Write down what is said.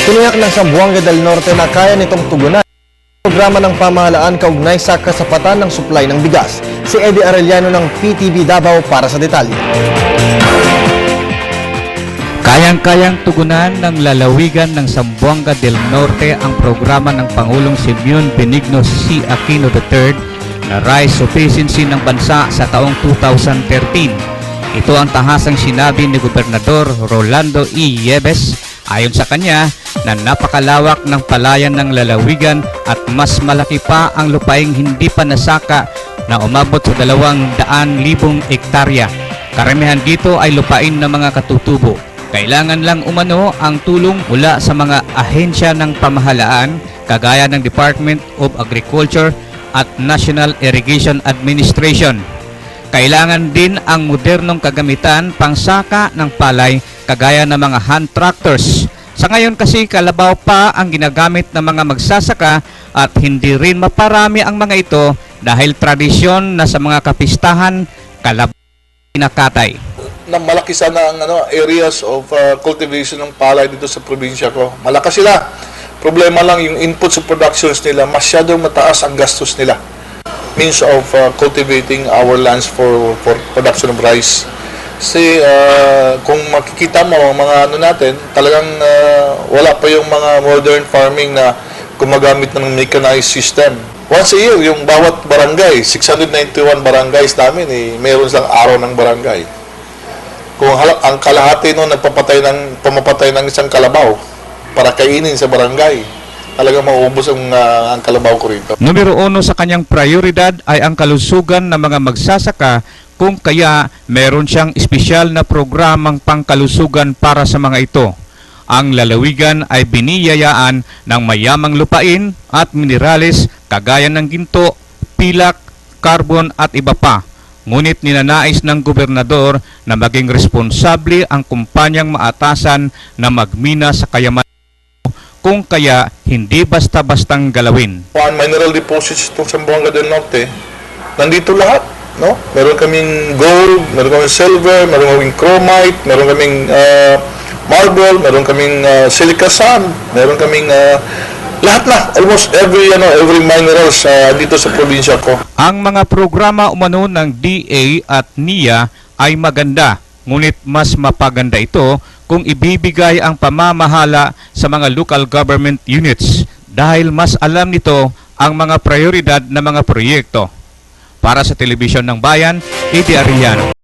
Tiniyak ng Zamboanga del Norte na kaya nitong tugunan ang programa ng pamahalaan kaugnay sa kasapatan ng supply ng bigas. Si Eddie Arellano ng PTV Davao para sa detalye. Kayang-kayang tugunan ng lalawigan ng Zamboanga del Norte ang programa ng Pangulong Simeon Benigno C. Aquino III na rice sufficiency ng bansa sa taong 2013. Ito ang tahasang sinabi ni Gobernador Rolando E. Yebes. Ayon sa kanya, na napakalawak ng palayan ng lalawigan at mas malaki pa ang lupaing hindi pa nasaka na umabot sa 200,000 hektarya. Karamihan dito ay lupain ng mga katutubo. Kailangan lang umano ang tulong mula sa mga ahensya ng pamahalaan kagaya ng Department of Agriculture at National Irrigation Administration. Kailangan din ang modernong kagamitan pangsaka ng palay kagaya ng mga hand tractors. Sa ngayon kasi kalabaw pa ang ginagamit ng mga magsasaka at hindi rin maparami ang mga ito dahil tradisyon na sa mga kapistahan kalabaw pinakatay. Na malaki sana ang areas of cultivation ng palay dito sa probinsya ko. Malakas sila. Problema lang yung inputs of productions nila, masyadong mataas ang gastos nila. Means of cultivating our lands for production of rice. Kasi kung makikita mo ang mga natin, talagang wala pa yung mga modern farming na gumagamit ng mechanized system. Once a year, yung bawat barangay, 691 barangays namin, mayroon silang araw ng barangay. Kung ang kalahati noon pamapatay ng isang kalabaw para kainin sa barangay, talagang mauubos ang kalabaw ko rito. Numero 1 sa kanyang prioridad ay ang kalusugan ng mga magsasaka, kung kaya meron siyang espesyal na programang pangkalusugan para sa mga ito. Ang lalawigan ay biniyayaan ng mayamang lupain at minerales kagaya ng ginto, pilak, karbon at iba pa. Ngunit ninanais ng gobernador na maging responsable ang kumpanyang maatasan na magmina sa kayamanan, kung kaya hindi basta-bastang galawin. Mineral deposits itong Zamboanga del Norte, nandito lahat. No? Meron kaming gold, meron kaming silver, meron kaming chromite, meron kaming marble, meron kaming silica sand, meron kaming lahat na, almost every minerals dito sa probinsya ko. Ang mga programa umano ng DA at NIA ay maganda, ngunit mas mapaganda ito kung ibibigay ang pamamahala sa mga local government units dahil mas alam nito ang mga prioridad na mga proyekto. Para sa Telebisyon ng Bayan, Eddie Arellano.